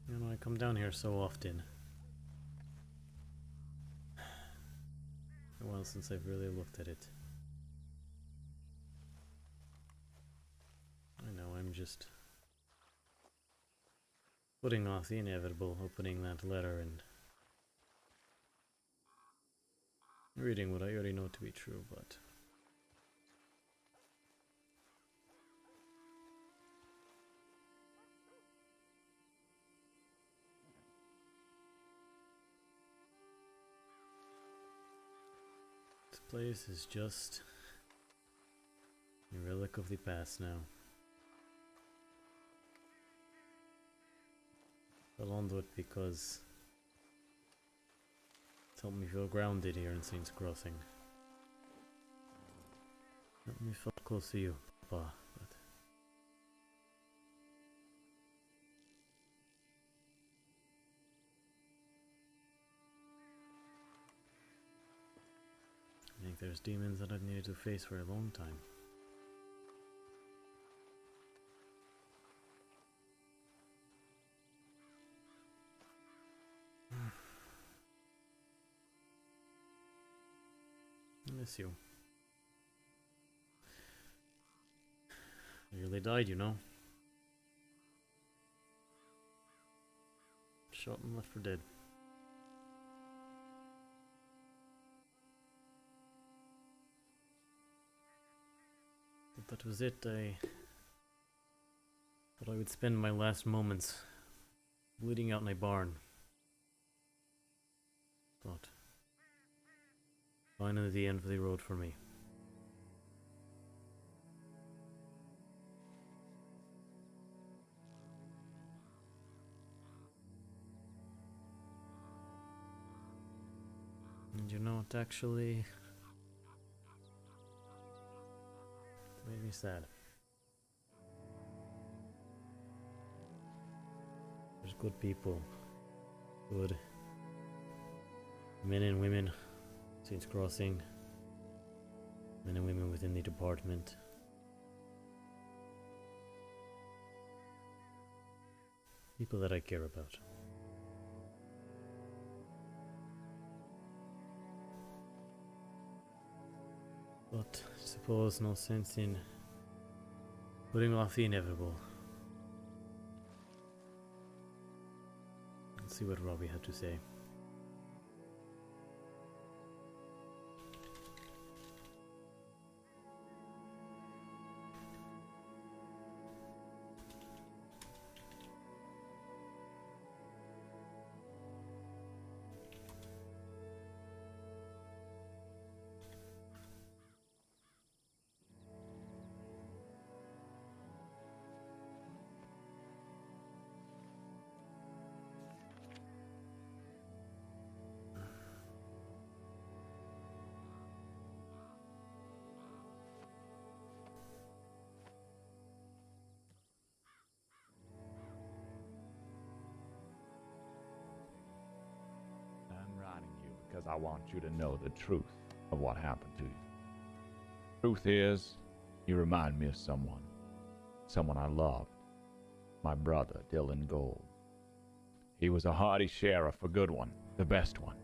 You know, I come down here so often. A while since I've really looked at it. I know, I'm just putting off the inevitable, opening that letter and reading what I already know to be true, but this place is just a relic of the past now. Fell onto it because it's helped me feel grounded here in Saints Crossing. Helped me feel close to you, Papa, but I think there's demons that I've needed to face for a long time. I miss you. You really died, you know. Shot and left for dead. But that was it. I thought I would spend my last moments bleeding out my barn. But finally the end of the road for me. And you know, it actually made me sad. There's good people, good men and women, Saints Crossing, men and women within the department. People that I care about. But I suppose no sense in putting off the inevitable. Let's see what Robbie had to say. I'm writing you because I want you to know the truth of what happened to you. Truth is, you remind me of someone I loved, my brother, Dylan Gold. He was a hardy sheriff, a good one, the best one.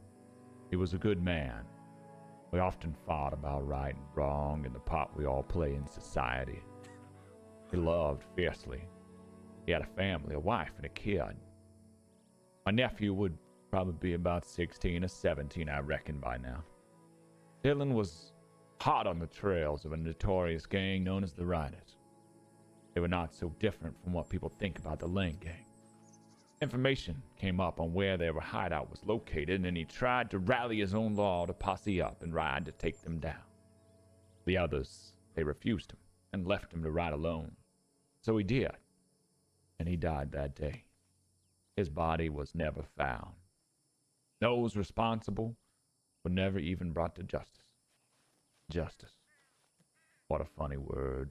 He was a good man. We often fought about right and wrong and the part we all play in society. He loved fiercely. He had a family, a wife, and a kid. My nephew would probably be about 16 or 17, I reckon, by now. Dylan was hot on the trails of a notorious gang known as the Riders. They were not so different from what people think about the Lane Gang. Information came up on where their hideout was located, and he tried to rally his own law to posse up and ride to take them down. The others, they refused him and left him to ride alone. So he did, and he died that day. His body was never found. Those responsible were never even brought to justice. Justice. What a funny word.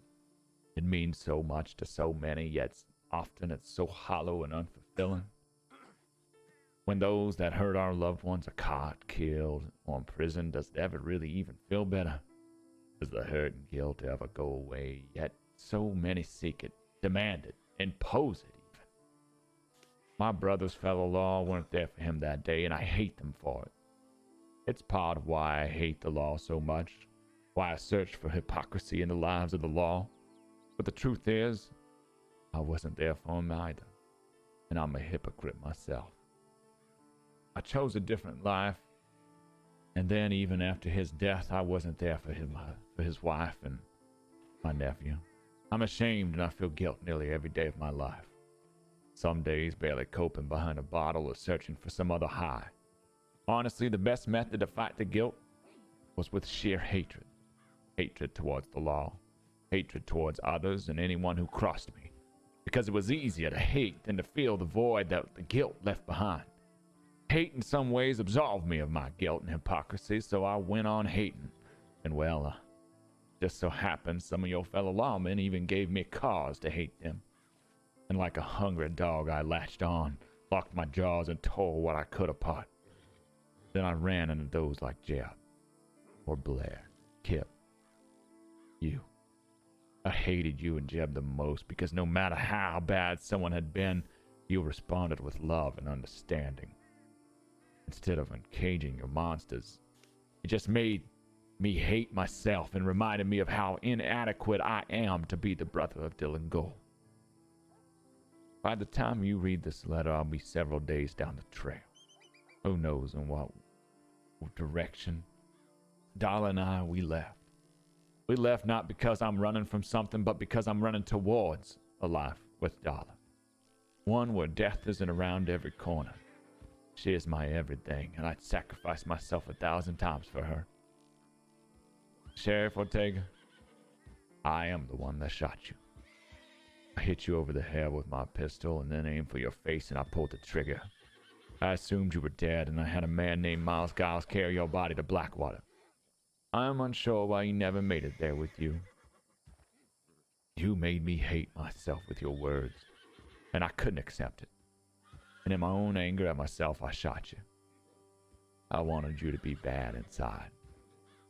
It means so much to so many, yet often it's so hollow and unfulfilling. When those that hurt our loved ones are caught, killed, or imprisoned, does it ever really even feel better? Does the hurt and guilt ever go away? Yet so many seek it, demand it, impose it even. My brother's fellow law weren't there for him that day, and I hate them for it. It's part of why I hate the law so much, why I search for hypocrisy in the lives of the law. But the truth is, I wasn't there for him either, and I'm a hypocrite myself. I chose a different life, and then even after his death, I wasn't there for his wife and my nephew. I'm ashamed and I feel guilt nearly every day of my life. Some days barely coping behind a bottle or searching for some other high. Honestly, the best method to fight the guilt was with sheer hatred. Hatred towards the law, hatred towards others and anyone who crossed me. Because it was easier to hate than to feel the void that the guilt left behind. Hate in some ways absolved me of my guilt and hypocrisy, so I went on hating. And well, just so happened some of your fellow lawmen even gave me cause to hate them. And like a hungry dog, I latched on, locked my jaws, and tore what I could apart. Then I ran into those like Jeb, or Blair, Kip, you. I hated you and Jeb the most because no matter how bad someone had been, you responded with love and understanding. Instead of encaging your monsters, it just made me hate myself and reminded me of how inadequate I am to be the brother of Dylan Gold. By the time you read this letter, I'll be several days down the trail. Who knows in what direction? Darla and I, we left. We left not because I'm running from something, but because I'm running towards a life with Darla. One where death isn't around every corner. She is my everything, and I'd sacrifice myself 1,000 times for her. Sheriff Ortega, I am the one that shot you. I hit you over the head with my pistol and then aimed for your face, and I pulled the trigger. I assumed you were dead, and I had a man named Miles Giles carry your body to Blackwater. I am unsure why he never made it there with you. You made me hate myself with your words, and I couldn't accept it. And in my own anger at myself, I shot you. I wanted you to be bad inside.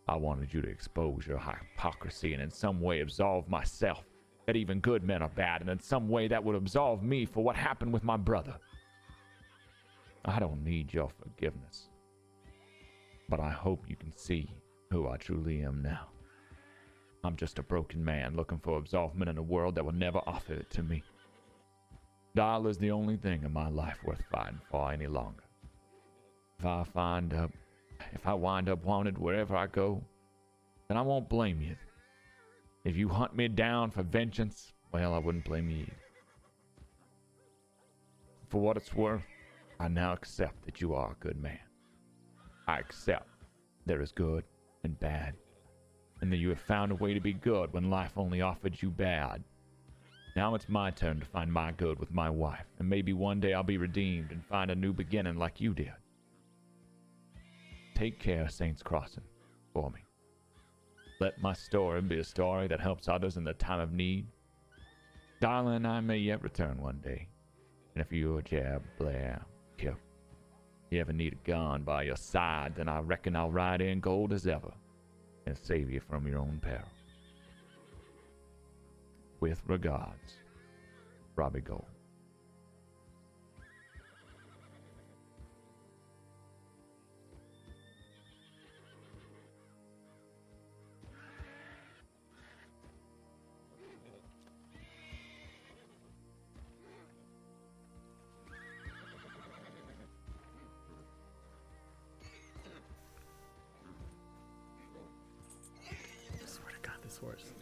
I wanted you to expose your hypocrisy and in some way absolve myself that even good men are bad, and in some way that would absolve me for what happened with my brother. I don't need your forgiveness, but I hope you can see who I truly am now. I'm just a broken man looking for absolvement in a world that will never offer it to me. Darla is the only thing in my life worth fighting for any longer. If I wind up wanted wherever I go, then I won't blame you. If you hunt me down for vengeance, well, I wouldn't blame you either. For what it's worth, I now accept that you are a good man. I accept there is good and bad, and that you have found a way to be good when life only offered you bad. Now it's my turn to find my good with my wife, and maybe one day I'll be redeemed and find a new beginning like you did. Take care, Saints Crossing, for me. Let my story be a story that helps others in their time of need. Darla and I may yet return one day, and if you or Jeb, Blair, Kip, you ever need a gun by your side, then I reckon I'll ride in gold as ever and save you from your own peril. With regards, Robbie Gold. I swear to God, this horse.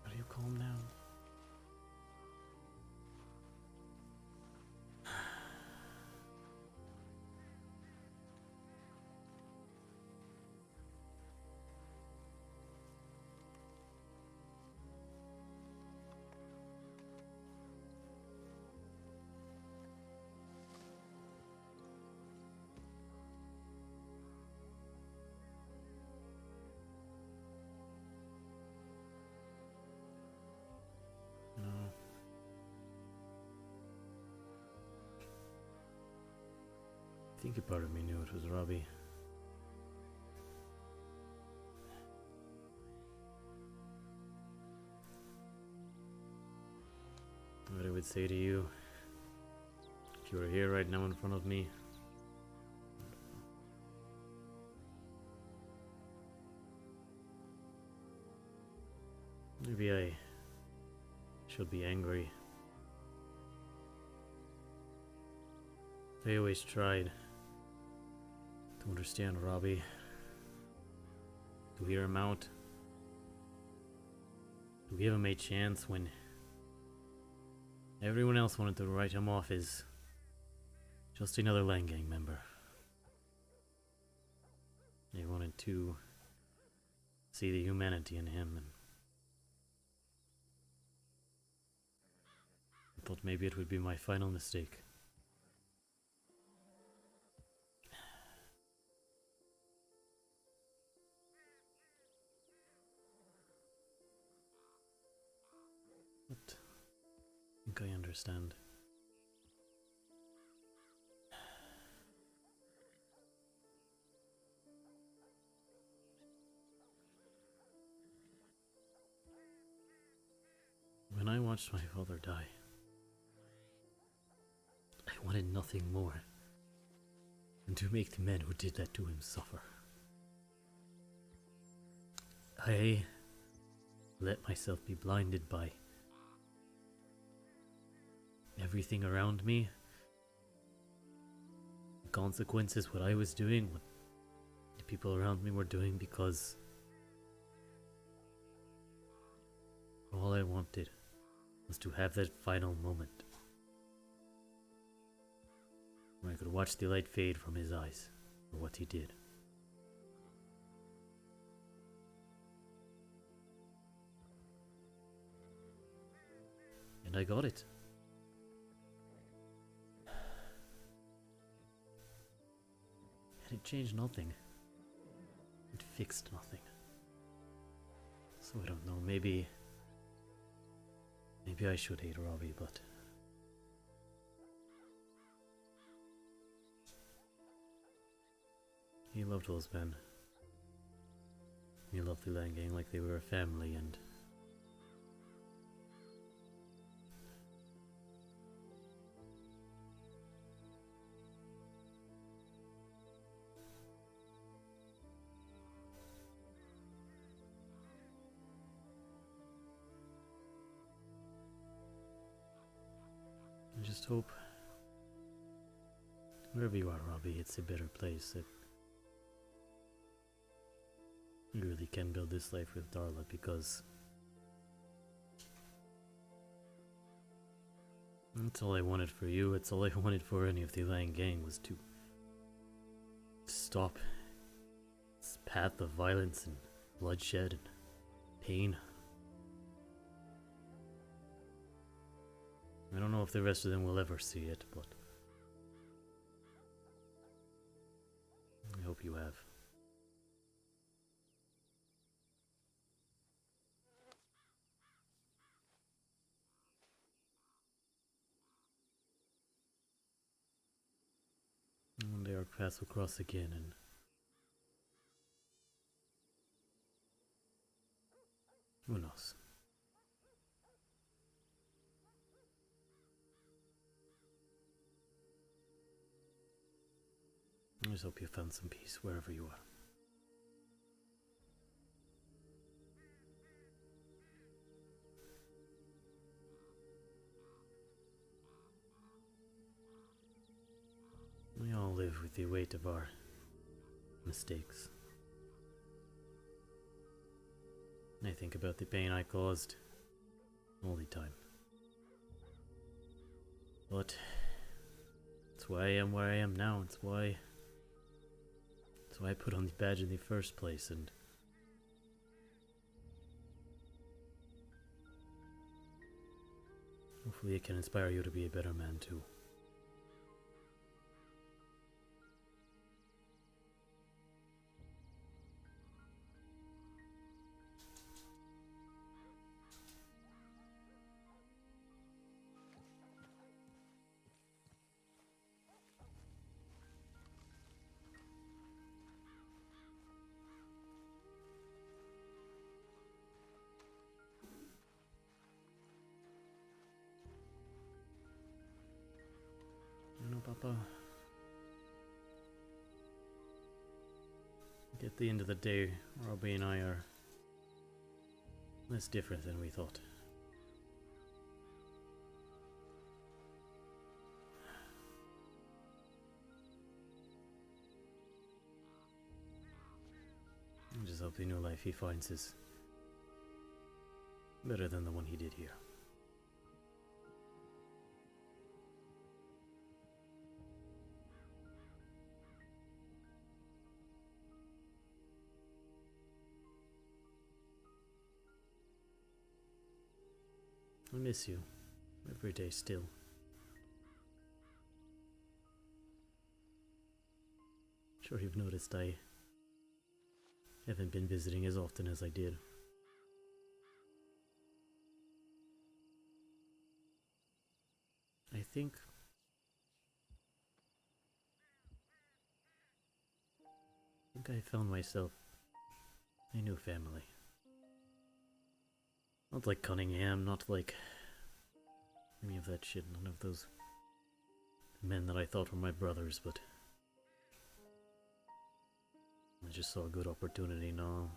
How do you calm down? No. I think a part of me knew it was Robbie. would say to you if you were here right now in front of me. Maybe I should be angry. I always tried to understand Robbie, to hear him out, to give him a chance when everyone else wanted to write him off as just another Lang Gang member. They wanted to see the humanity in him, and I thought maybe it would be my final mistake. But I think I understand. When I watched my father die, I wanted nothing more than to make the men who did that to him suffer. I let myself be blinded by everything around me, the consequences, what I was doing, what the people around me were doing, because all I wanted was to have that final moment where I could watch the light fade from his eyes for what he did. And I got it. And it changed nothing. It fixed nothing. So I don't know, maybe I should hate Robbie, but he loved those men. He loved the Lang Gang like they were a family, and I just hope wherever you are, Robbie, it's a better place, that you really can build this life with Darla, because that's all I wanted for you. It's all I wanted for any of the Lang Gang, was to stop this path of violence and bloodshed and pain. I don't know if the rest of them will ever see it, but I hope you have. One day our paths will cross again, and who knows? I just hope you found some peace wherever you are. We all live with the weight of our mistakes. I think about the pain I caused all the time. But it's why I am where I am now. It's why I put on the badge in the first place, and hopefully it can inspire you to be a better man too. Papa. At the end of the day, Robbie and I are less different than we thought. I just hope the new life he finds is better than the one he did here. I miss you every day still. Sure you've noticed I haven't been visiting as often as I did. I think I found myself a new family. Not like Cunningham, not like any of that shit, none of those men that I thought were my brothers, but I just saw a good opportunity now.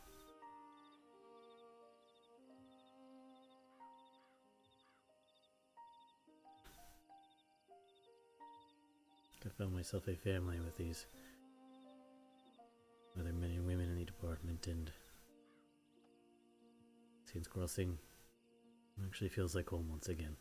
I found myself a family with these other men and women in the department, and Saints Crossing actually feels like home once again.